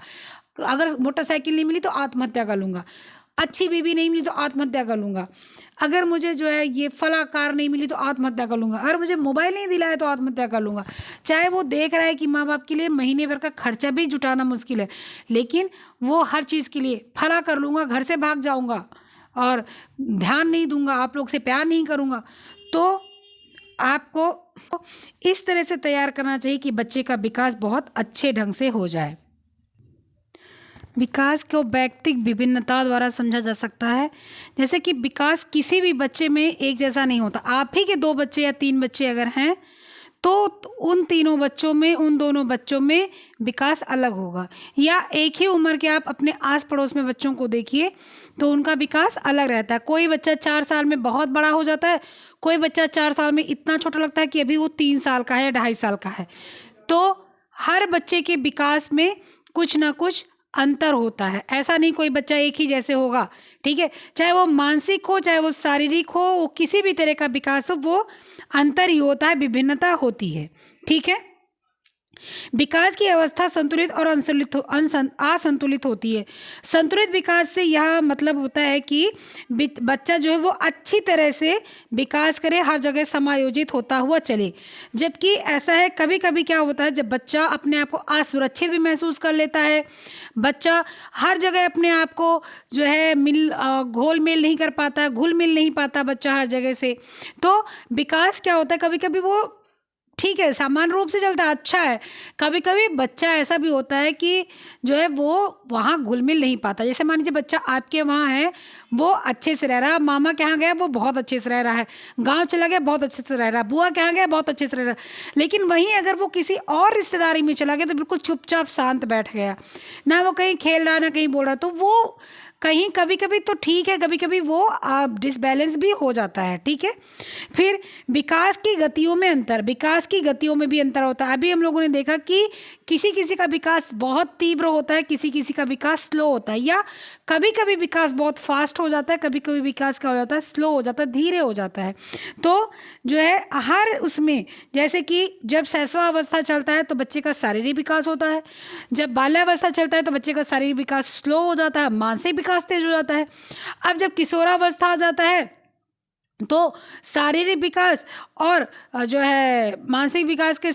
अगर मोटरसाइकिल नहीं मिली तो आत्महत्या कर लूँगा, अच्छी बीवी नहीं मिली तो आत्महत्या कर लूँगा, अगर मुझे जो है ये फला कार नहीं मिली तो आत्महत्या कर लूँगा, अगर मुझे मोबाइल नहीं दिलाया तो आत्महत्या कर लूँगा। चाहे वो देख रहा है कि माँ बाप के लिए महीने भर का खर्चा भी जुटाना मुश्किल है, लेकिन वो हर चीज़ के लिए फला कर लूँगा, घर से भाग जाऊँगा और ध्यान नहीं दूंगा, आप लोग से प्यार नहीं करूँगा। तो आपको इस तरह से तैयार करना चाहिए कि बच्चे का विकास बहुत अच्छे ढंग से हो जाए। विकास को व्यक्तिक विभिन्नता द्वारा समझा जा सकता है, जैसे कि विकास किसी भी बच्चे में एक जैसा नहीं होता। आप ही के 2 बच्चे या 3 बच्चे अगर हैं तो उन तीनों बच्चों में, उन दोनों बच्चों में विकास अलग होगा। या एक ही उम्र के आप अपने आस पड़ोस में बच्चों को देखिए तो उनका विकास अलग रहता है। कोई बच्चा 4 साल में बहुत बड़ा हो जाता है, कोई बच्चा 4 साल में इतना छोटा लगता है कि अभी वो 3 साल का है या 2.5 साल का है। तो हर बच्चे के विकास में कुछ ना कुछ अंतर होता है, ऐसा नहीं कोई बच्चा एक ही जैसे होगा। ठीक है, चाहे वो मानसिक हो चाहे वो शारीरिक हो, वो किसी भी तरह का विकास हो, वो अंतर ही होता है, विभिन्नता होती है। ठीक है, विकास की अवस्था संतुलित और असंतुलित होती है। संतुलित विकास से यह मतलब होता है कि बच्चा जो है वो अच्छी तरह से विकास करे, हर जगह समायोजित होता हुआ चले। जबकि ऐसा है कभी कभी क्या होता है, जब बच्चा अपने आप को असुरक्षित भी महसूस कर लेता है, बच्चा हर जगह अपने आप को जो है घोल मेल नहीं कर पाता, घुल मिल नहीं पाता बच्चा हर जगह से, तो विकास क्या होता है, कभी कभी वो ठीक है सामान्य रूप से चलता है, अच्छा है। कभी कभी बच्चा ऐसा भी होता है कि जो है वो वहाँ घुल मिल नहीं पाता। जैसे मान लीजिए बच्चा आपके वहाँ है, वो अच्छे से रह रहा है, मामा के यहाँ गया वो बहुत अच्छे से रह रहा है, गांव चला गया बहुत अच्छे से रह रहा है, बुआ के यहाँ गया बहुत अच्छे से रह रहा है। लेकिन वहीं अगर वो किसी और रिश्तेदारी में चला गया तो बिल्कुल चुपचाप शांत बैठ गया, ना वो कहीं खेल रहा ना कहीं बोल रहा, तो वो कहीं कभी कभी तो ठीक है, कभी कभी वो डिसबैलेंस भी हो जाता है। ठीक है, फिर विकास की गतियों में अंतर, विकास की गतियों में भी अंतर होता है। अभी हम लोगों ने देखा कि किसी किसी का विकास बहुत तीव्र होता है, किसी किसी का विकास स्लो होता है, या कभी कभी विकास बहुत फास्ट हो जाता है, कभी कभी विकास क्या हो जाता है, स्लो हो जाता है, धीरे हो जाता है। तो जो है हर उसमें, जैसे कि जब शैशवावस्था चलता है तो बच्चे का शारीरिक विकास होता है, जब बाल्यावस्था चलता है तो बच्चे का शारीरिक विकास स्लो हो जाता है, मानसिक विकास तेज हो जाता है। अब जब किशोरावस्था आ जाता है तो शारीरिक विकास और जो है मानसिक विकास के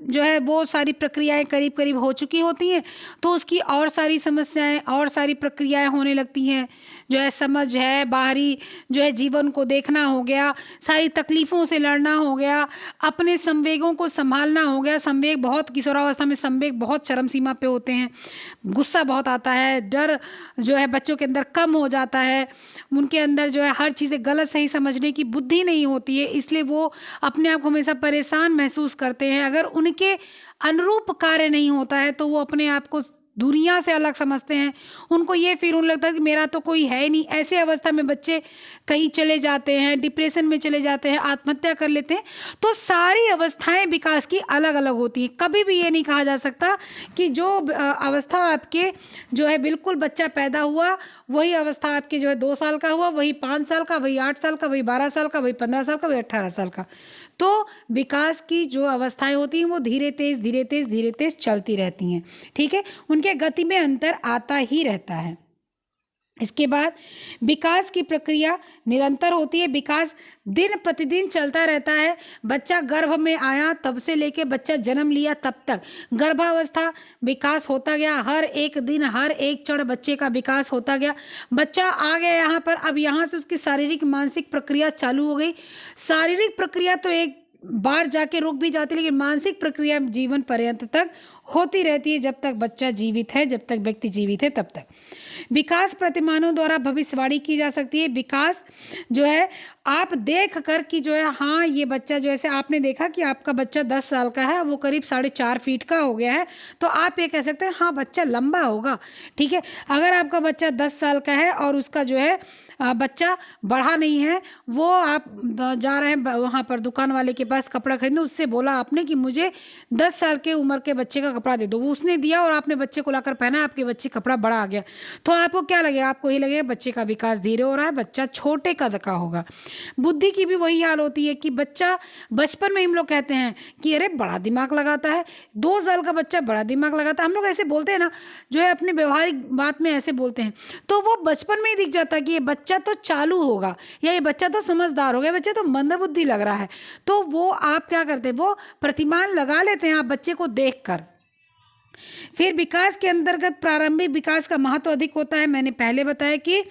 जो है वो सारी प्रक्रियाएं करीब करीब हो चुकी होती हैं, तो उसकी और सारी समस्याएं और सारी प्रक्रियाएं होने लगती हैं। जो है समझ है, बाहरी जो है जीवन को देखना हो गया, सारी तकलीफ़ों से लड़ना हो गया, अपने संवेगों को संभालना हो गया। संवेग बहुत, किशोरावस्था में संवेग बहुत चरम सीमा पे होते हैं, गुस्सा बहुत आता है, डर जो है बच्चों के अंदर कम हो जाता है, उनके अंदर जो है हर चीज़ें गलत सही समझने की बुद्धि नहीं होती है, इसलिए वो अपने आप को हमेशा परेशान महसूस करते हैं। अगर उनके अनुरूप कार्य नहीं होता है तो वो अपने आप को दुनिया से अलग समझते हैं, उनको ये फील होने लगता है कि मेरा तो कोई है ही नहीं। ऐसे अवस्था में बच्चे कहीं चले जाते हैं, डिप्रेशन में चले जाते हैं, आत्महत्या कर लेते हैं। तो सारी अवस्थाएं विकास की अलग अलग होती हैं। कभी भी ये नहीं कहा जा सकता कि जो अवस्था आपके जो है बिल्कुल बच्चा पैदा हुआ वही अवस्था आपके जो है 2 साल का हुआ, वही 5 साल का, वही 8 साल का, वही 12 साल का, वही 15 साल का, वही 18 साल का। तो विकास की जो अवस्थाएं होती हैं वो धीरे तेज चलती रहती हैं। ठीक है, उनके गति में अंतर आता ही रहता है। इसके बाद विकास की प्रक्रिया निरंतर होती है, विकास दिन प्रतिदिन चलता रहता है। बच्चा गर्भ में आया तब से लेके बच्चा जन्म लिया तब तक गर्भावस्था विकास होता गया, हर एक दिन हर एक क्षण बच्चे का विकास होता गया। बच्चा आ गया यहाँ पर, अब यहाँ से उसकी शारीरिक मानसिक प्रक्रिया चालू हो गई। शारीरिक प्रक्रिया तो एक बार जाके रुक भी जाती है, लेकिन मानसिक प्रक्रिया जीवन पर्यंत तक होती रहती है, जब तक बच्चा जीवित है, जब तक व्यक्ति जीवित है तब तक। विकास प्रतिमानों द्वारा भविष्यवाणी की जा सकती है। विकास जो है आप देख कर कि जो है हाँ ये बच्चा, जो ऐसे आपने देखा कि आपका बच्चा 10 साल का है, वो करीब 4.5 फीट का हो गया है, तो आप ये कह सकते हैं हाँ बच्चा लंबा होगा। ठीक है, अगर आपका बच्चा 10 साल का है और उसका जो है बच्चा बढ़ा नहीं है, वो आप जा रहे हैं वहाँ पर दुकान वाले के पास कपड़ा खरीदने, उससे बोला आपने कि मुझे 10 साल के उम्र के बच्चे का कपड़ा दे दो, वो उसने दिया और आपने बच्चे को लाकर पहना, आपके बच्चे कपड़ा बड़ा आ गया, तो आपको क्या लगेगा? आपको ही लगेगा बच्चे का विकास धीरे हो रहा है, बच्चा छोटे कद का होगा। बुद्धि की भी वही हाल होती है कि बच्चा बचपन में हम लोग कहते हैं कि अरे बड़ा दिमाग लगाता है, 2 साल का बच्चा बड़ा दिमाग लगाता है, हम लोग ऐसे बोलते हैं ना, जो है अपने व्यवहारिक बात में ऐसे बोलते हैं, तो वो बचपन में ही दिख जाता है कि ये बच्चा तो चालू होगा या ये बच्चा तो समझदार हो गया, बच्चा तो मंदबुद्धि लग रहा है। तो वो आप क्या करते हैं, वो प्रतिमान लगा लेते हैं आप बच्चे को देख कर। फिर विकास के अंतर्गत प्रारंभिक विकास का महत्व अधिक होता है। मैंने पहले बताया कि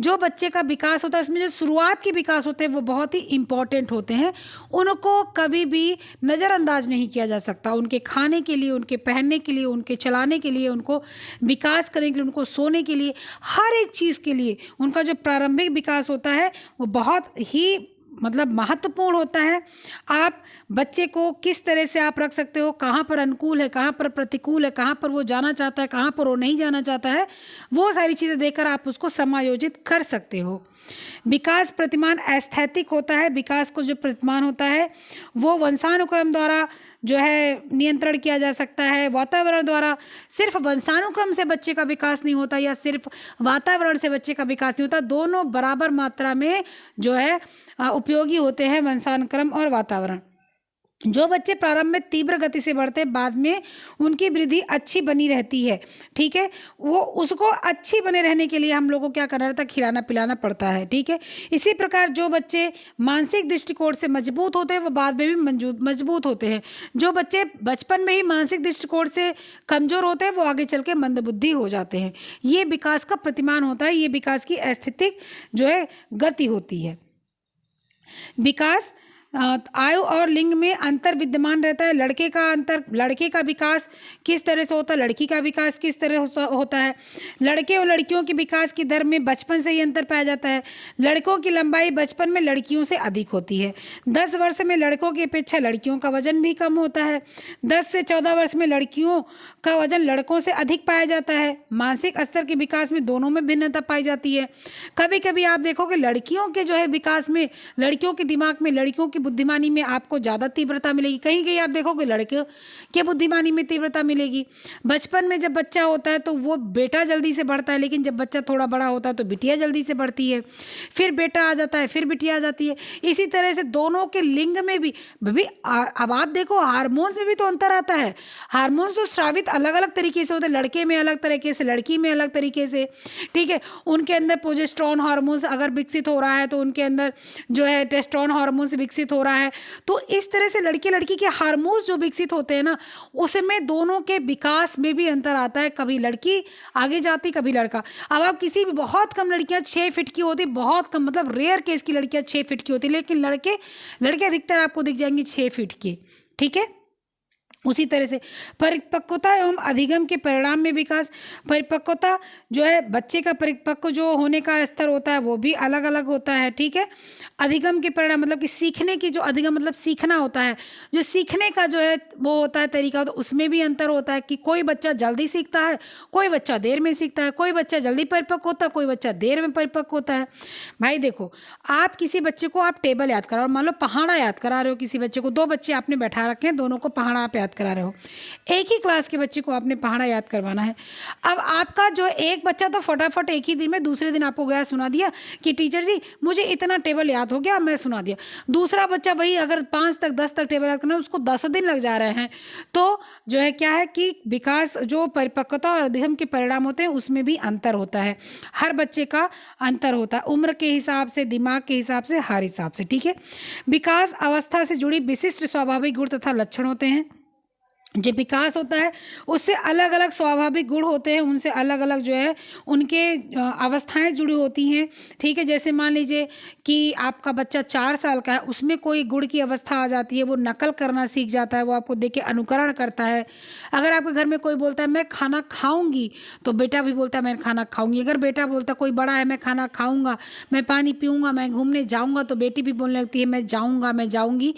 जो बच्चे का विकास होता है इसमें जो शुरुआत के विकास होते हैं वो बहुत ही इम्पॉर्टेंट होते हैं, उनको कभी भी नज़रअंदाज नहीं किया जा सकता। उनके खाने के लिए, उनके पहनने के लिए, उनके चलाने के लिए, उनको विकास करने के लिए, उनको सोने के लिए, हर एक चीज़ के लिए उनका जो प्रारंभिक विकास होता है वो बहुत ही मतलब महत्वपूर्ण होता है। आप बच्चे को किस तरह से आप रख सकते हो, कहाँ पर अनुकूल है, कहाँ पर प्रतिकूल है, कहाँ पर वो जाना चाहता है, कहाँ पर वो नहीं जाना चाहता है, वो सारी चीज़ें देखकर आप उसको समायोजित कर सकते हो। विकास प्रतिमान एस्थेटिक होता है। विकास को जो प्रतिमान होता है वो वंशानुक्रम द्वारा जो है नियंत्रण किया जा सकता है, वातावरण द्वारा। सिर्फ वंशानुक्रम से बच्चे का विकास नहीं होता या सिर्फ वातावरण से बच्चे का विकास नहीं होता, दोनों बराबर मात्रा में जो है उपयोगी होते हैं, वंशानुक्रम और वातावरण। जो बच्चे प्रारंभ में तीव्र गति से बढ़ते हैं, बाद में उनकी वृद्धि अच्छी बनी रहती है, ठीक है। वो उसको अच्छी बने रहने के लिए हम लोग को क्या करना रहता है, खिलाना पिलाना पड़ता है, ठीक है। इसी प्रकार जो बच्चे मानसिक दृष्टिकोण से मजबूत होते हैं वो बाद में भी मजबूत होते हैं। जो बच्चे बचपन में ही मानसिक दृष्टिकोण से कमजोर होते हैं वो आगे चल के मंदबुद्धि हो जाते हैं। ये विकास का प्रतिमान होता है, ये विकास की स्थैतिक जो है गति होती है। विकास आयु और लिंग में अंतर विद्यमान रहता है। लड़के का विकास किस तरह से होता है, लड़की का विकास किस तरह होता है। लड़के और लड़कियों के विकास की दर में बचपन से ही अंतर पाया जाता है। लड़कों की लंबाई बचपन में लड़कियों से अधिक होती है। 10 वर्ष में लड़कों की अपेक्षा लड़कियों का वजन भी कम होता है। 10 से 14 वर्ष में लड़कियों का वजन लड़कों से अधिक पाया जाता है। मानसिक स्तर के विकास में दोनों में भिन्नता पाई जाती है। कभी कभी आप देखोगे लड़कियों के जो है विकास में, लड़कियों के दिमाग में, लड़कियों की बुद्धिमानी में आपको ज़्यादा तीव्रता मिलेगी। कहीं कहीं आप देखोगे लड़के के बुद्धिमानी में तीव्रता मिलेगी। बचपन में जब बच्चा होता है तो वो बेटा जल्दी से बढ़ता है, लेकिन जब बच्चा थोड़ा बड़ा होता है तो बिटिया जल्दी से बढ़ती है। फिर बेटा आ जाता है, फिर बिटिया आ जाती है। इसी तरह से दोनों के लिंग में भी अब आप देखो हार्मोन्स में भी तो अंतर आता है। हार्मोन्स तो स्रावित अलग अलग तरीके से होते हैं, लड़के में अलग तरीके से, लड़की में अलग तरीके से, ठीक है। उनके अंदर प्रोजेस्टेरोन हार्मोन्स अगर विकसित हो रहा है तो उनके अंदर जो है टेस्टोस्टेरोन हार्मोन्स विकसित हो रहा है। तो इस तरह से लड़के लड़की के हार्मोन्स जो विकसित होते हैं ना, उसमें दोनों के विकास में भी अंतर आता है। कभी लड़की आगे जाती, कभी लड़का। अब आप किसी भी, बहुत कम लड़कियां 6 फीट की होती, बहुत कम, मतलब रेयर केस की लड़कियां 6 फीट की होती, लेकिन लड़के अधिकतर आपको दिख जाएंगे 6 फीट की, ठीक है। उसी तरह से परिपक्वता एवं अधिगम के परिणाम में विकास, परिपक्वता जो है बच्चे का परिपक्व जो होने का स्तर होता है वो भी अलग अलग होता है, ठीक है। अधिगम के परिणाम मतलब कि सीखने की, जो अधिगम मतलब सीखना होता है, जो सीखने का जो है वो होता है तरीका, तो उसमें भी अंतर होता है कि कोई बच्चा जल्दी सीखता है, कोई बच्चा देर में सीखता है, कोई बच्चा जल्दी परिपक्व होता है, कोई बच्चा देर में परिपक्व होता है। भाई देखो, आप किसी बच्चे को आप टेबल याद करा, और मान लो पहाड़ा याद करा रहे हो किसी बच्चे को, 2 बच्चे आपने बैठा रखे हैं, दोनों को पहाड़ा आप याद करा रहे हो। एक ही क्लास के बच्चे को आपने पहाड़ा याद करवाना है। अब आपका जो एक बच्चा तो फटाफट एक ही दिन में, दूसरे दिन आपको गया सुना दिया कि टीचर जी मुझे इतना टेबल याद हो गया, मैं सुना दिया। दूसरा बच्चा वही अगर 5 तक 10 तक टेबल याद करना, उसको 10 दिन लग जा रहे हैं। तो जो है क्या है कि विकास, जो परिपक्वता और अधिगम के परिणाम होते हैं उसमें भी अंतर होता है। हर बच्चे का अंतर होता है, उम्र के हिसाब से, दिमाग के हिसाब से, हर हिसाब से, ठीक है। विकास अवस्था से जुड़ी विशिष्ट स्वाभाविक गुण तथा लक्षण होते हैं। जो विकास होता है उससे अलग अलग स्वाभाविक गुण होते हैं, उनसे अलग अलग जो है उनके अवस्थाएं जुड़ी होती हैं, ठीक है। जैसे मान लीजिए कि आपका बच्चा 4 साल का है, उसमें कोई गुण की अवस्था आ जाती है, वो नकल करना सीख जाता है, वो आपको देख के अनुकरण करता है। अगर आपके घर में कोई बोलता है मैं खाना खाऊंगी, तो बेटा भी बोलता है मैं खाना खाऊंगी। अगर बेटा बोलता कोई बड़ा है मैं खाना खाऊंगा, मैं पानी पीऊँगा, मैं घूमने जाऊँगा, तो बेटी भी बोलने लगती है मैं जाऊँगा, मैं जाऊँगी।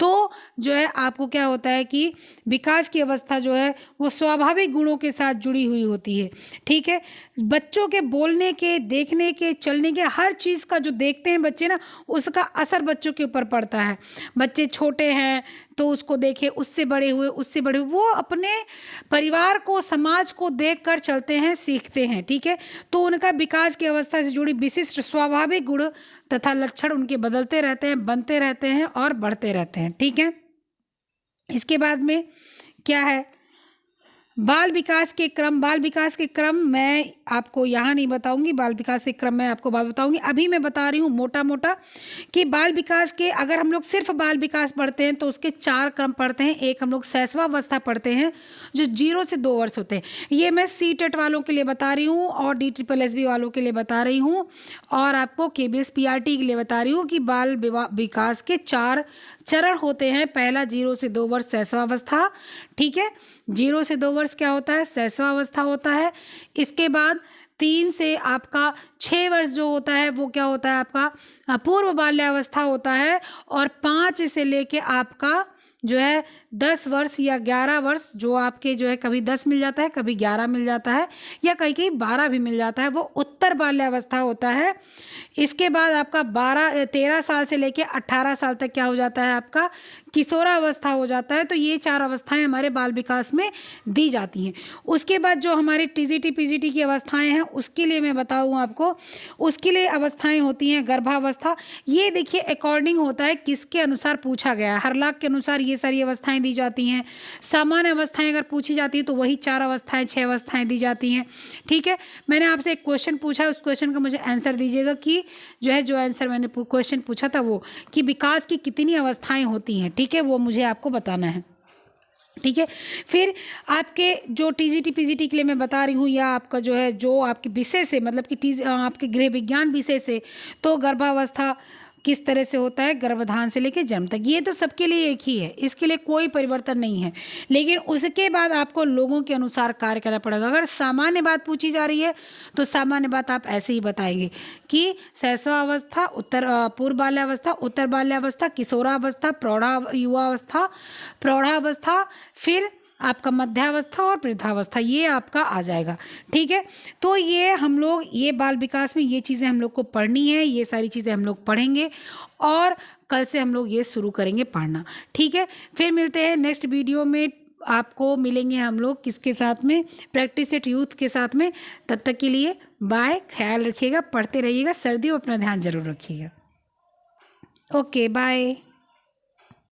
तो जो है आपको क्या होता है कि विकास की अवस्था जो है वो स्वाभाविक गुणों के साथ जुड़ी हुई होती है, ठीक है। बच्चों के बोलने के, देखने के, चलने के, हर चीज़ का जो देखते हैं बच्चे ना, उसका असर बच्चों के ऊपर पड़ता है। बच्चे छोटे हैं तो उसको देखे, उससे बड़े हुए, उससे बड़े हुए, वो अपने परिवार को, समाज को देख कर चलते हैं, सीखते हैं, ठीक है। तो उनका विकास की अवस्था से जुड़ी विशिष्ट स्वाभाविक गुण तथा लक्षण उनके बदलते रहते हैं, बनते रहते हैं और बढ़ते रहते हैं, ठीक है। इसके बाद में क्या है, बाल विकास के क्रम मैं आपको यहाँ नहीं बताऊंगी, बाल विकास के क्रम मैं आपको बात बताऊंगी। अभी मैं बता रही हूँ मोटा मोटा कि बाल विकास के, अगर हम लोग सिर्फ बाल विकास पढ़ते हैं तो उसके 4 क्रम पढ़ते हैं। एक हम लोग शैशवावस्था पढ़ते हैं जो 0 से 2 वर्ष होते हैं। ये मैं CTET वालों के लिए बता रही हूँ और DSSB वालों के लिए बता रही हूँ, और आपको KBS PRT के लिए बता रही हूँ कि बाल विकास के 4 चरण होते हैं। पहला 0 से 2 वर्ष शैशवावस्था, ठीक है। 0 से 2 वर्ष क्या होता है, शैशवावस्था होता है। इसके बाद 3 से आपका 6 वर्ष जो होता है वो क्या होता है, आपका पूर्व बाल्यावस्था होता है। और 5 से लेके आपका जो है 10 वर्ष या 11 वर्ष, जो आपके जो है कभी 10 मिल जाता है, कभी 11 मिल जाता है, या कहीं कहीं 12 भी मिल जाता है, वो उत्तर बाल्यावस्था होता है। इसके बाद आपका 13 साल से लेके 18 साल तक क्या हो जाता है आपका, किशोरावस्था हो जाता है। तो ये 4 अवस्थाएं हमारे बाल विकास में दी जाती हैं। उसके बाद जो हमारे टीजीटी पीजीटी की अवस्थाएं हैं उसके लिए मैं बताऊँ आपको, उसके लिए अवस्थाएं होती हैं गर्भावस्था। ये देखिए अकॉर्डिंग होता है किसके अनुसार पूछा गया है, हर लाख के अनुसार ये सारी अवस्थाएं दी जाती हैं। सामान्य अवस्थाएं अगर पूछी जाती है तो वही 4 अवस्थाएं 6 अवस्थाएं दी जाती हैं। ठीक है, मैंने आपसे एक क्वेश्चन पूछा, उस क्वेश्चन का मुझे आंसर दीजिएगा कि जो आंसर मैंने क्वेश्चन पूछा था वो कि विकास की कितनी अवस्थाएं होती हैं। ठीक है, वो मुझे आपको बताना है। ठीक है, फिर आपके जो टीजीटी पीजीटी के लिए मैं बता रही हूँ, या आपका जो आपके विषय से मतलब कि आपके गृह विज्ञान विषय से, तो गर्भावस्था किस तरह से होता है, गर्भाधान से लेकर जन्म तक, ये तो सबके लिए एक ही है, इसके लिए कोई परिवर्तन नहीं है। लेकिन उसके बाद आपको लोगों के अनुसार कार्य करना पड़ेगा। अगर सामान्य बात पूछी जा रही है तो सामान्य बात आप ऐसे ही बताएंगे कि शैशवावस्था, पूर्व बाल्यावस्था, उत्तर बाल्यावस्था, किशोरावस्था, युवावस्था, प्रौढ़ावस्था, फिर आपका मध्यावस्था और वृद्धावस्था, ये आपका आ जाएगा। ठीक है, तो ये हम लोग ये बाल विकास में ये चीज़ें हम लोग को पढ़नी है, ये सारी चीज़ें हम लोग पढ़ेंगे और कल से हम लोग ये शुरू करेंगे पढ़ना। ठीक है, फिर मिलते हैं नेक्स्ट वीडियो में, आपको मिलेंगे हम लोग किसके साथ में, प्रैक्टिस एट यूथ के साथ में। तब तक के लिए बाय, ख्याल रखिएगा, पढ़ते रहिएगा, सर्दियों अपना ध्यान जरूर रखिएगा। Okay bye.